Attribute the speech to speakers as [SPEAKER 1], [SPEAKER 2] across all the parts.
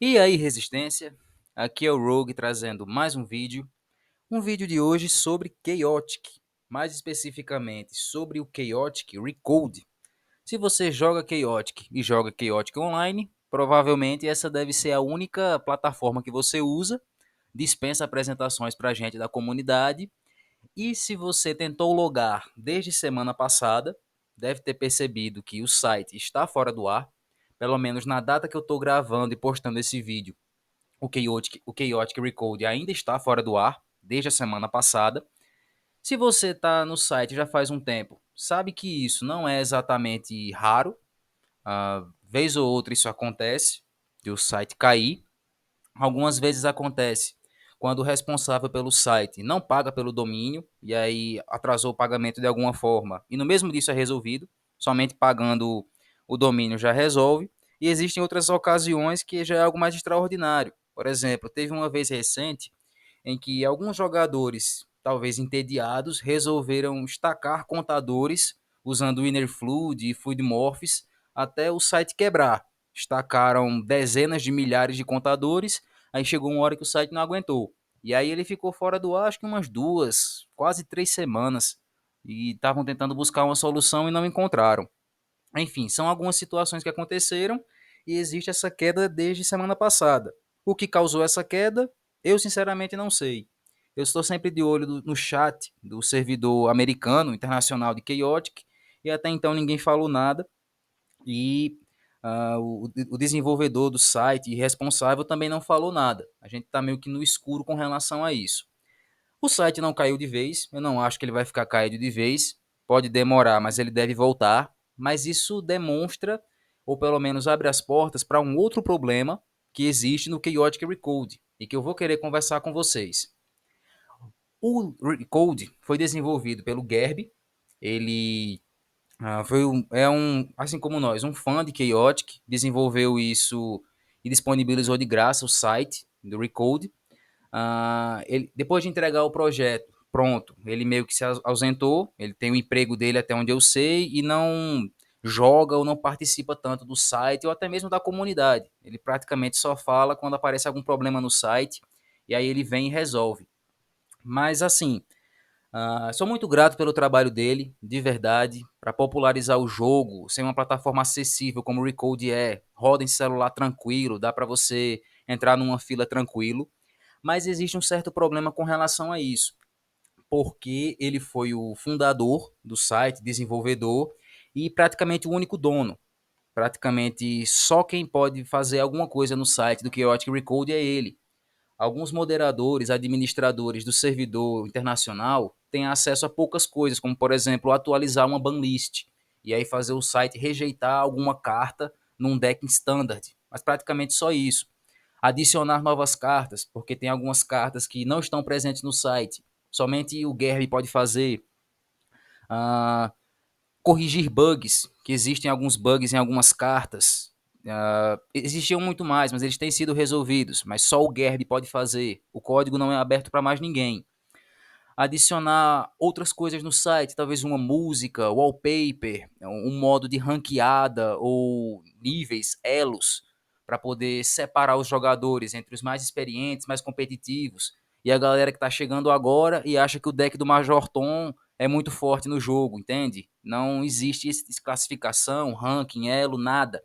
[SPEAKER 1] E aí, Resistência? Aqui é o Rogue trazendo mais um vídeo. Um vídeo de hoje sobre Chaotic, mais especificamente sobre o Chaotic Recode. Se você joga Chaotic e joga Chaotic Online, provavelmente essa deve ser a única plataforma que você usa. Dispensa apresentações para a gente da comunidade. E se você tentou logar desde semana passada, deve ter percebido que o site está fora do ar. Pelo menos na data que eu estou gravando e postando esse vídeo, o Chaotic Recode ainda está fora do ar, desde a semana passada. Se você está no site já faz um tempo, sabe que isso não é exatamente raro. Vez ou outra isso acontece, de o site cair. Algumas vezes acontece quando o responsável pelo site não paga pelo domínio e aí atrasou o pagamento de alguma forma e no mesmo disso é resolvido, somente pagando o domínio já resolve. E existem outras ocasiões que já é algo mais extraordinário. Por exemplo, teve uma vez recente em que alguns jogadores, talvez entediados, resolveram estacar contadores usando Innerfluid e Fluidmorphs até o site quebrar. Estacaram dezenas de milhares de contadores, aí chegou uma hora que o site não aguentou. E aí ele ficou fora do ar, acho que umas 2, quase 3 semanas. E estavam tentando buscar uma solução e não encontraram. Enfim, são algumas situações que aconteceram e existe essa queda desde semana passada. O que causou essa queda, eu sinceramente não sei. Eu estou sempre de olho no chat do servidor americano, internacional de Chaotic, e até então ninguém falou nada. E o desenvolvedor do site e responsável também não falou nada. A gente está meio que no escuro com relação a isso. O site não caiu de vez, eu não acho que ele vai ficar caído de vez. Pode demorar, mas ele deve voltar. Mas isso demonstra, ou pelo menos abre as portas para um outro problema que existe no Chaotic Recode e que eu vou querer conversar com vocês. O Recode foi desenvolvido pelo Gerb. Ele assim como nós, um fã de Chaotic, desenvolveu isso e disponibilizou de graça o site do Recode. Depois de entregar o projeto pronto, ele meio que se ausentou. Ele tem o emprego dele até onde eu sei e não joga ou não participa tanto do site ou até mesmo da comunidade. Ele praticamente só fala quando aparece algum problema no site e aí ele vem e resolve. Mas assim, sou muito grato pelo trabalho dele, de verdade, para popularizar o jogo, ser uma plataforma acessível como o Recode é, roda em celular tranquilo, dá para você entrar numa fila tranquilo. Mas existe um certo problema com relação a isso, porque ele foi o fundador do site, desenvolvedor e praticamente o único dono. Praticamente só quem pode fazer alguma coisa no site do Chaotic Recode é ele. Alguns moderadores, administradores do servidor internacional têm acesso a poucas coisas, como por exemplo atualizar uma banlist e aí fazer o site rejeitar alguma carta num deck standard, mas praticamente só isso. Adicionar novas cartas, porque tem algumas cartas que não estão presentes no site. Somente o Gary pode fazer. Ah, Corrigir bugs, que existem alguns bugs em algumas cartas. Existiam muito mais, mas eles têm sido resolvidos. Mas só o Gerb pode fazer. O código não é aberto para mais ninguém. Adicionar outras coisas no site, talvez uma música, wallpaper, um modo de ranqueada ou níveis, elos, para poder separar os jogadores entre os mais experientes, mais competitivos, e a galera que está chegando agora e acha que o deck do Major Tom é muito forte no jogo, entende? Não existe classificação, ranking, elo, nada.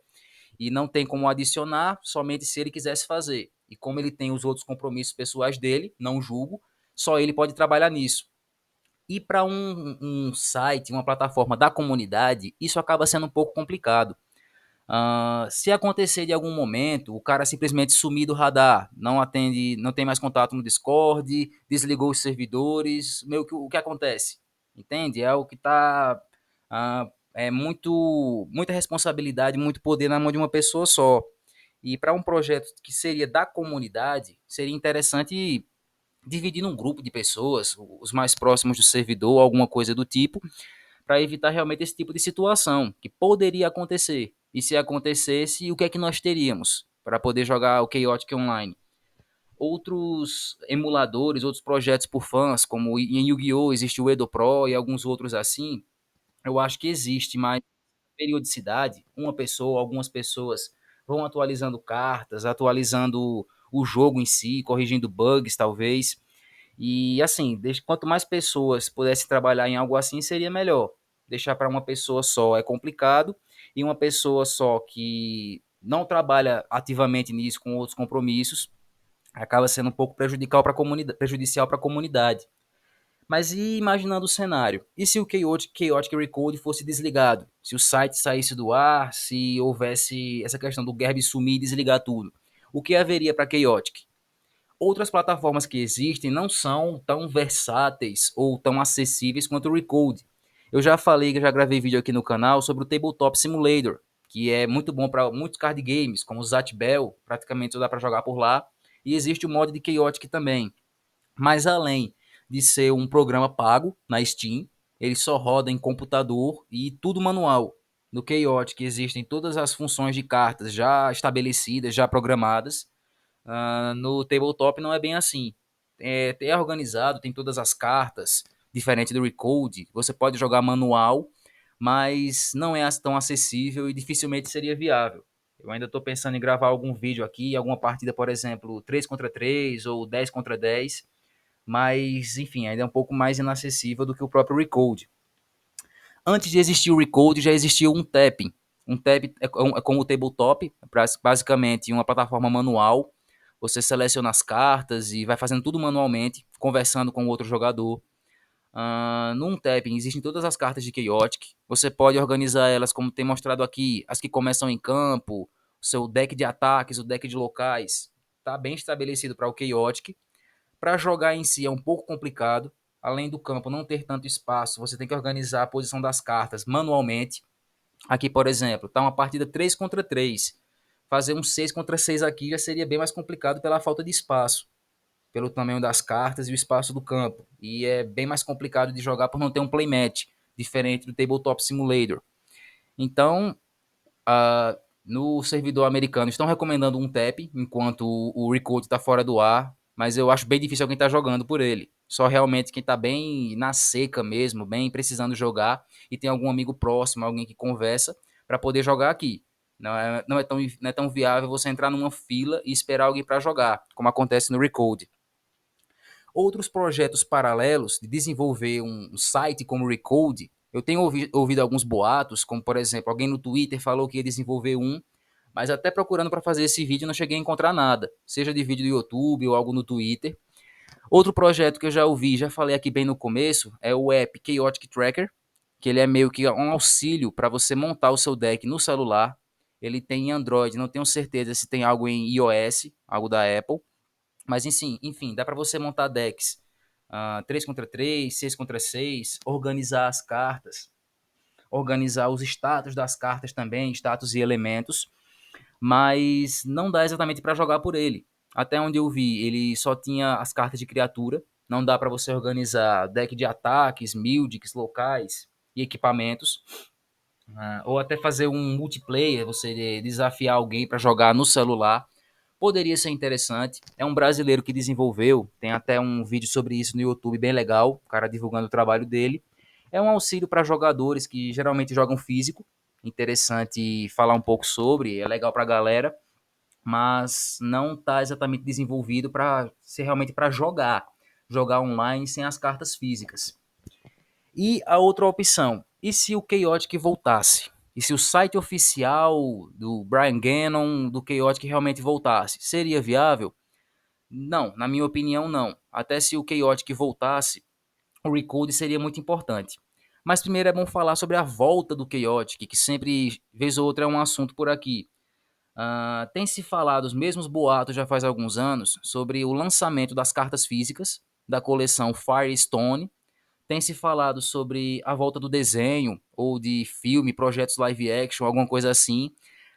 [SPEAKER 1] E não tem como adicionar, somente se ele quisesse fazer. E como ele tem os outros compromissos pessoais dele, não julgo, só ele pode trabalhar nisso. E para um site, uma plataforma da comunidade, isso acaba sendo um pouco complicado. Se acontecer de algum momento, o cara simplesmente sumir do radar, não atende, não tem mais contato no Discord, desligou os servidores, meio que o que acontece? Entende? É o que está é muita responsabilidade, muito poder na mão de uma pessoa só. E para um projeto que seria da comunidade, seria interessante dividir num grupo de pessoas, os mais próximos do servidor, alguma coisa do tipo, para evitar realmente esse tipo de situação que poderia acontecer. E se acontecesse, o que é que nós teríamos para poder jogar o Chaotic Online? Outros emuladores, outros projetos por fãs, como em Yu-Gi-Oh! Existe o Edo Pro e alguns outros assim, eu acho que existe, mas periodicidade, uma pessoa, algumas pessoas vão atualizando cartas, atualizando o jogo em si, corrigindo bugs, talvez. E assim, quanto mais pessoas pudessem trabalhar em algo assim, seria melhor. Deixar para uma pessoa só é complicado, e uma pessoa só que não trabalha ativamente nisso com outros compromissos acaba sendo um pouco prejudicial para a comunidade. Mas e imaginando o cenário? E se o Chaotic Recode fosse desligado? Se o site saísse do ar, se houvesse essa questão do Gerb sumir e desligar tudo? O que haveria para Chaotic? Outras plataformas que existem não são tão versáteis ou tão acessíveis quanto o Recode. Eu já falei, que já gravei vídeo aqui no canal sobre o Tabletop Simulator, que é muito bom para muitos card games, como o Zatbell, praticamente só dá para jogar por lá. E existe o mod de Chaotic também. Mas além de ser um programa pago na Steam, ele só roda em computador e tudo manual. No Chaotic existem todas as funções de cartas já estabelecidas, já programadas. No tabletop não é bem assim. É organizado, tem todas as cartas, diferente do Recode. Você pode jogar manual, mas não é tão acessível e dificilmente seria viável. Eu ainda estou pensando em gravar algum vídeo aqui, alguma partida, por exemplo, 3 contra 3 ou 10 contra 10, mas enfim, ainda é um pouco mais inacessível do que o próprio Recode. Antes de existir o Recode, já existia um tapping. Um tapping é como o tabletop, basicamente uma plataforma manual. Você seleciona as cartas e vai fazendo tudo manualmente, conversando com o outro jogador. Num tapping existem todas as cartas de Chaotic. Você pode organizar elas como tem mostrado aqui, as que começam em campo, o seu deck de ataques, o deck de locais. Está bem estabelecido para o Chaotic. Para jogar em si é um pouco complicado. Além do campo não ter tanto espaço, você tem que organizar a posição das cartas manualmente. Aqui, por exemplo, está uma partida 3 contra 3. Fazer um 6 contra 6 aqui já seria bem mais complicado pela falta de espaço, pelo tamanho das cartas e o espaço do campo. E é bem mais complicado de jogar por não ter um playmatch, diferente do Tabletop Simulator. Então, no servidor americano estão recomendando um tap, enquanto o Recode está fora do ar, mas eu acho bem difícil alguém estar jogando por ele. Só realmente quem está bem na seca mesmo, bem precisando jogar, e tem algum amigo próximo, alguém que conversa, para poder jogar aqui. Não é tão viável você entrar numa fila e esperar alguém para jogar, como acontece no Recode. Outros projetos paralelos de desenvolver um site como o Recode, eu tenho ouvido alguns boatos, como por exemplo, alguém no Twitter falou que ia desenvolver um, mas até procurando para fazer esse vídeo não cheguei a encontrar nada, seja de vídeo do YouTube ou algo no Twitter. Outro projeto que eu já ouvi, já falei aqui bem no começo, é o app Chaotic Tracker, que ele é meio que um auxílio para você montar o seu deck no celular. Ele tem em Android, não tenho certeza se tem algo em iOS, algo da Apple, mas enfim, dá para você montar decks 3 contra 3, 6 contra 6, organizar as cartas, organizar os status das cartas também, status e elementos, mas não dá exatamente para jogar por ele. Até onde eu vi, ele só tinha as cartas de criatura, não dá para você organizar deck de ataques, mildics, locais e equipamentos, ou até fazer um multiplayer, você desafiar alguém para jogar no celular. Poderia ser interessante. É um brasileiro que desenvolveu, tem até um vídeo sobre isso no YouTube bem legal, o cara divulgando o trabalho dele. É um auxílio para jogadores que geralmente jogam físico. Interessante falar um pouco sobre, é legal para a galera, mas não está exatamente desenvolvido para ser realmente para jogar online sem as cartas físicas. E a outra opção, e se o Chaotic voltasse? E se o site oficial do Brian Gannon, do Chaotic, realmente voltasse? Seria viável? Não, na minha opinião, não. Até se o Chaotic voltasse, o Recode seria muito importante. Mas primeiro é bom falar sobre a volta do Chaotic, que sempre, vez ou outra, é um assunto por aqui. Tem se falado os mesmos boatos já faz alguns anos sobre o lançamento das cartas físicas da coleção Firestone. Tem se falado sobre a volta do desenho ou de filme, projetos live action, alguma coisa assim,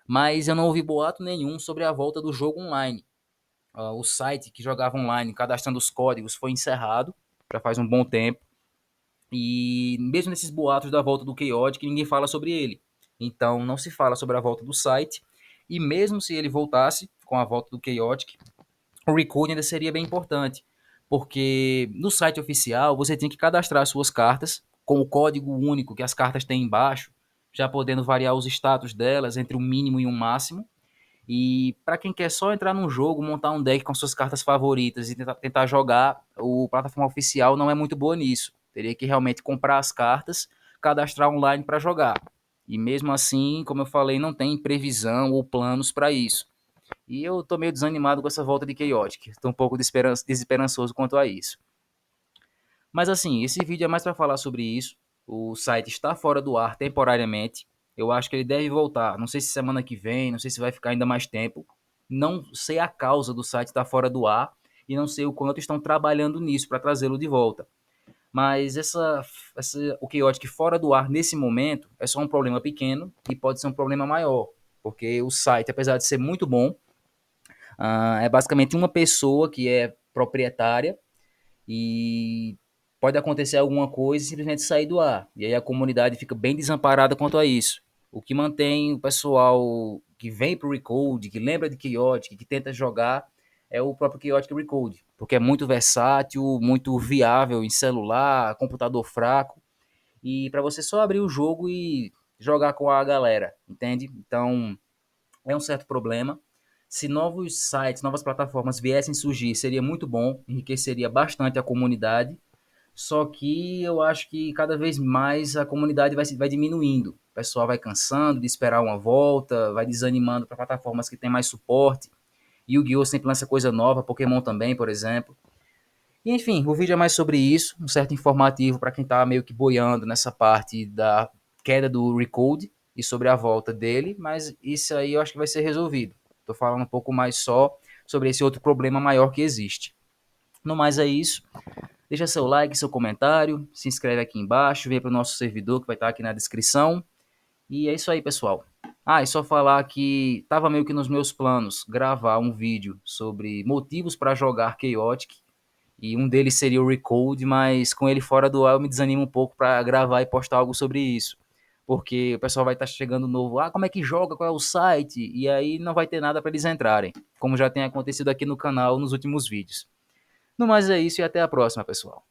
[SPEAKER 1] mas eu não ouvi boato nenhum sobre a volta do jogo online. O site que jogava online, cadastrando os códigos, foi encerrado já faz um bom tempo. E mesmo nesses boatos da volta do Chaotic, ninguém fala sobre ele. Então não se fala sobre a volta do site. E mesmo se ele voltasse com a volta do Chaotic, o Recode ainda seria bem importante, porque no site oficial você tem que cadastrar suas cartas com o código único que as cartas têm embaixo, já podendo variar os status delas entre um mínimo e um máximo. E para quem quer só entrar num jogo, montar um deck com suas cartas favoritas e tentar jogar, o plataforma oficial não é muito boa nisso. Teria que realmente comprar as cartas, cadastrar online para jogar. E mesmo assim, como eu falei, não tem previsão ou planos para isso. E eu tô meio desanimado com essa volta de Chaotic. Tô um pouco desesperançoso quanto a isso. Mas assim, esse vídeo é mais para falar sobre isso. O site está fora do ar temporariamente. Eu acho que ele deve voltar. Não sei se semana que vem, não sei se vai ficar ainda mais tempo. Não sei a causa do site estar fora do ar e não sei o quanto estão trabalhando nisso para trazê-lo de volta. Mas o Chaotic fora do ar nesse momento é só um problema pequeno e pode ser um problema maior. Porque o site, apesar de ser muito bom, é basicamente uma pessoa que é proprietária e pode acontecer alguma coisa e simplesmente sair do ar. E aí a comunidade fica bem desamparada quanto a isso. O que mantém o pessoal que vem pro Recode, que lembra de Chaotic, que tenta jogar, é o próprio Chaotic Recode, porque é muito versátil, muito viável em celular, computador fraco, e para você só abrir o jogo e jogar com a galera, entende? Então, é um certo problema. Se novos sites, novas plataformas viessem surgir, seria muito bom, enriqueceria bastante a comunidade. Só que eu acho que cada vez mais a comunidade vai diminuindo. O pessoal vai cansando de esperar uma volta, vai desanimando para plataformas que têm mais suporte. Yu-Gi-Oh! Sempre lança coisa nova, Pokémon também, por exemplo. E, enfim, o vídeo é mais sobre isso, um certo informativo para quem está meio que boiando nessa parte da queda do Recode e sobre a volta dele, mas isso aí eu acho que vai ser resolvido. Estou falando um pouco mais só sobre esse outro problema maior que existe. No mais é isso. Deixa seu like, seu comentário, se inscreve aqui embaixo, vem para o nosso servidor que vai estar aqui na descrição. E é isso aí, pessoal. Ah, e só falar que estava meio que nos meus planos gravar um vídeo sobre motivos para jogar Chaotic, e um deles seria o Recode, mas com ele fora do ar eu me desanimo um pouco para gravar e postar algo sobre isso. Porque o pessoal vai estar chegando novo, como é que joga, qual é o site? E aí não vai ter nada para eles entrarem, como já tem acontecido aqui no canal nos últimos vídeos. No mais é isso e até a próxima, pessoal.